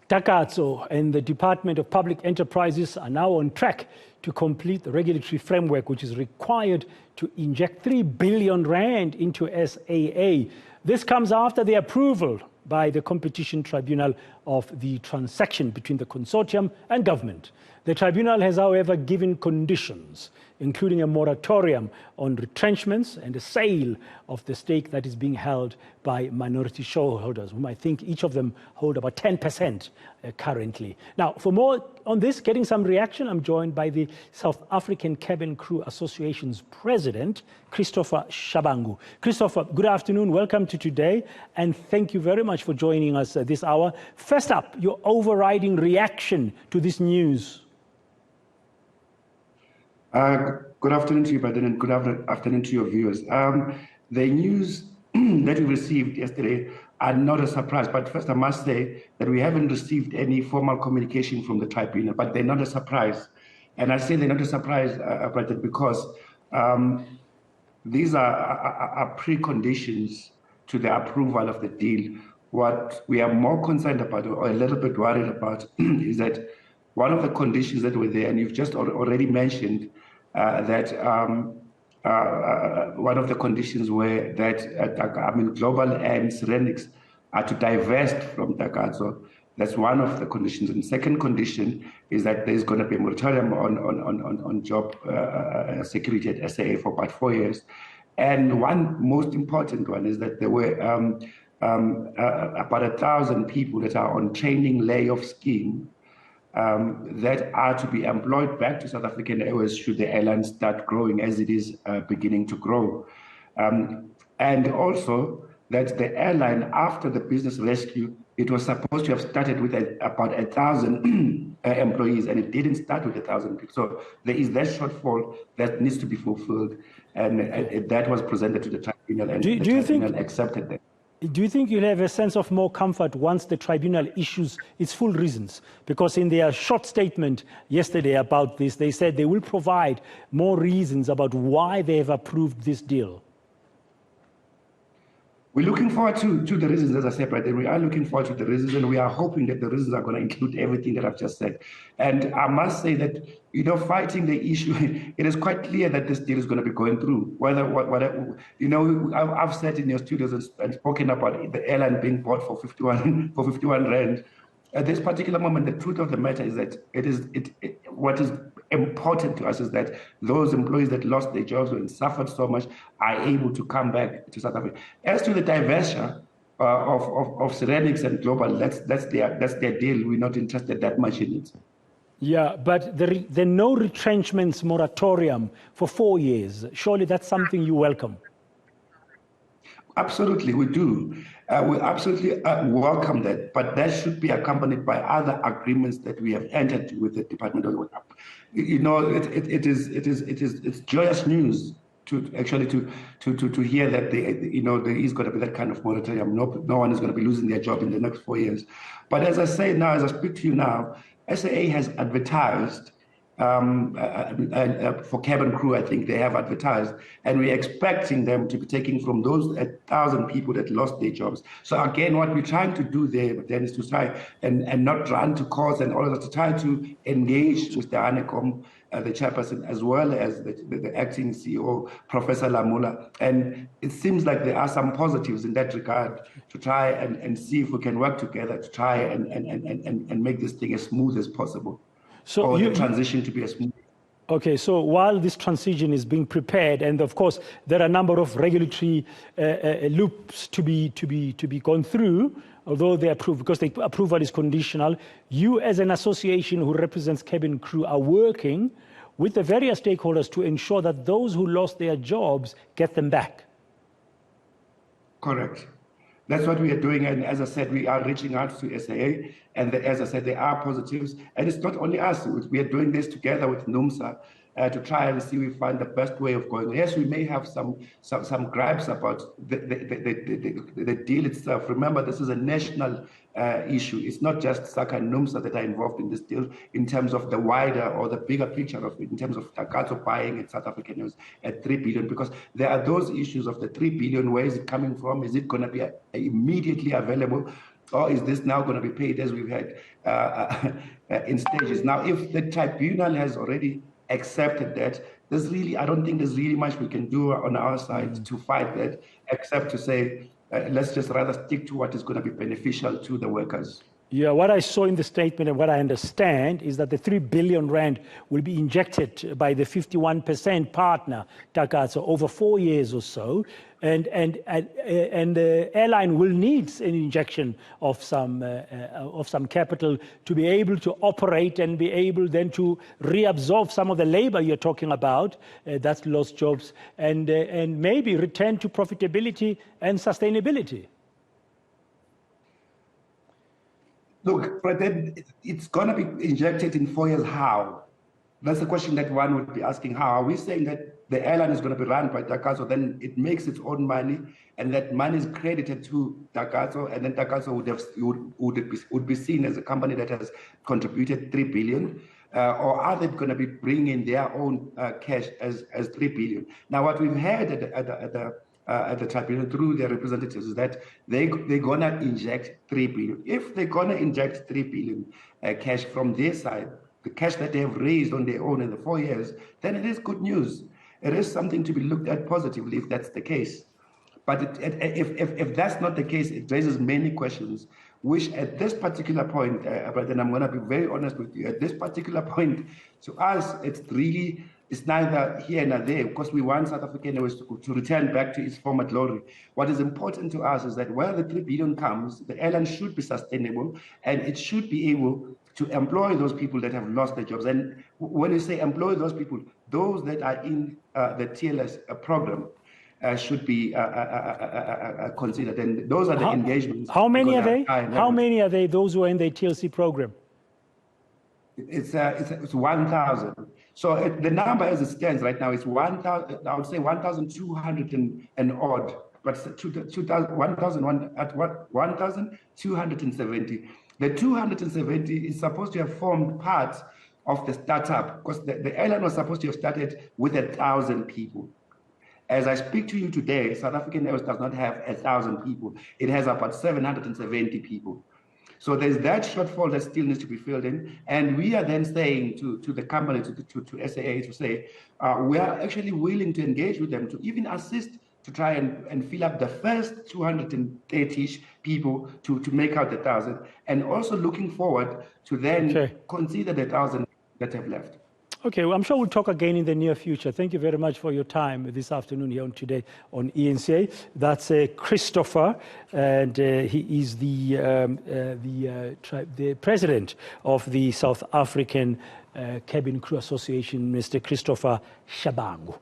Takatso and the Department of Public Enterprises are now on track to complete the regulatory framework which is required to inject 3 billion rand into SAA. This comes after the approval by the Competition Tribunal of the transaction between the consortium and government. The tribunal has, however, given conditions, including a moratorium on retrenchments and a sale of the stake that is being held by minority shareholders, whom I think each of them hold about 10% currently. Now, for more on this, getting some reaction, I'm joined by the South African Cabin Crew Association's president, Christopher Shabangu. Christopher, good afternoon. Welcome to Today, and thank you very much for joining us this hour. First up, your overriding reaction to this news. Good afternoon to you, Baden, and good afternoon to your viewers. The news that we received yesterday are not a surprise, but first I must say that we haven't received any formal communication from the tribunal, but they're not a surprise. And I say they're not a surprise, Baden, because these are preconditions to the approval of the deal. What we are more concerned about, or a little bit worried about, is that one of the conditions that were there, and you've just already mentioned that one of the conditions were that Global and Ceramics are to divest from Takatso. That's one of the conditions. And the second condition is that there's going to be a moratorium on job security at SAA for about 4 years. And one most important one is that there were about 1,000 people that are on training layoff scheme that are to be employed back to South African Airways should the airline start growing as it is beginning to grow. And also that the airline, after the business rescue, it was supposed to have started with about 1,000 employees, and it didn't start with 1,000 people. So there is that shortfall that needs to be fulfilled, and that was presented to the tribunal, and the tribunal accepted that. Do you think you'll have a sense of more comfort once the tribunal issues its full reasons? Because in their short statement yesterday about this, they said they will provide more reasons about why they have approved this deal. We're looking forward to the reasons, as I said, but we are looking forward to the reasons, and we are hoping that the reasons are going to include everything that I've just said. And I must say that, fighting the issue, it is quite clear that this deal is going to be going through. I've sat in your studios and spoken about the airline being bought for 51 rand. At this particular moment, the truth of the matter is that what is important to us is that those employees that lost their jobs and suffered so much are able to come back to South Africa. As to the divestiture of Ceramics and Global, that's their deal. We're not interested that much in it. Yeah, but the no retrenchments moratorium for 4 years, surely that's something you welcome. Absolutely, we do. We absolutely welcome that, but that should be accompanied by other agreements that we have entered with the Department of Work. It's joyous news to actually to hear that there is going to be that kind of moratorium. No one is going to be losing their job in the next 4 years. But as I say now, as I speak to you now, SAA has advertised. For cabin crew, I think they have advertised, and we're expecting them to be taking from those 1,000 people that lost their jobs. So again, what we're trying to do there then is to try and not run to courts and all of that, to try to engage Mr. Anekom, the chairperson, as well as the acting CEO, Professor Lamula. And it seems like there are some positives in that regard to try and see if we can work together to try and make this thing as smooth as possible. So the transition to be a smooth. Okay, so while this transition is being prepared, and of course there are a number of regulatory loops to be gone through, although they approve, because the approval is conditional, you as an association who represents cabin crew are working with the various stakeholders to ensure that those who lost their jobs get them back. Correct. That's what we are doing, and as I said, we are reaching out to SAA, and as I said, there are positives, and it's not only us. We are doing this together with NUMSA to try and see if we find the best way of going. Yes, we may have some gripes about the deal itself. Remember, this is a national issue. It's not just SACA and NUMSA that are involved in this deal in terms of the wider or the bigger picture of it, in terms of Takatso buying at South African News at 3 billion, because there are those issues of the 3 billion, where is it coming from? Is it going to be immediately available? or is this now going to be paid as we've had in stages? Now, if the tribunal has already accepted that, I don't think there's really much we can do on our side to fight that, except to say, let's just rather stick to what is going to be beneficial to the workers. Yeah, what I saw in the statement and what I understand is that the 3 billion rand will be injected by the 51% partner, Takatso, over 4 years or so. And the airline will need an injection of some capital to be able to operate and be able then to reabsorb some of the labor you're talking about, that's lost jobs, and maybe return to profitability and sustainability. Look, but then it's going to be injected in 4 years. How? That's the question that one would be asking. How? Are we saying that the airline is going to be run by Takatso, then it makes its own money, and that money is credited to Takatso, and then Takatso would be seen as a company that has contributed 3 billion? Or are they going to be bringing their own cash as 3 billion? Now, what we've heard at the tribunal through their representatives is that they're going to inject 3 billion. If they're going to inject 3 billion cash from their side, the cash that they have raised on their own in the 4 years, then it is good news. It is something to be looked at positively if that's the case. But if that's not the case, it raises many questions, which at this particular point, but then I'm going to be very honest with you, at this particular point, to us, it's neither here nor there, because we want South African Airways to return back to its former glory. What is important to us is that where the 3 billion comes, the airline should be sustainable, and it should be able to employ those people that have lost their jobs. And when you say employ those people, those that are in the TLS program should be considered. And those are the engagements. How many are they? How many are they, those who are in the TLC program? It's 1,000. So the number as it stands right now is 1,000. I would say 1,200 and odd, but 1,270. The 270 is supposed to have formed part of the startup, because the airline was supposed to have started with 1,000 people. As I speak to you today, South African Airways does not have 1,000 people. It has about 770 people. So there's that shortfall that still needs to be filled in. And we are then saying to the company, to SAA, to say, we are actually willing to engage with them to even assist to try and fill up the first 230-ish people to make out the 1,000. And also looking forward to then consider the 1,000 that have left. Okay, well, I'm sure we'll talk again in the near future. Thank you very much for your time this afternoon here today on eNCA. That's Christopher, and he is the president of the South African Cabin Crew Association, Mr. Christopher Shabangu.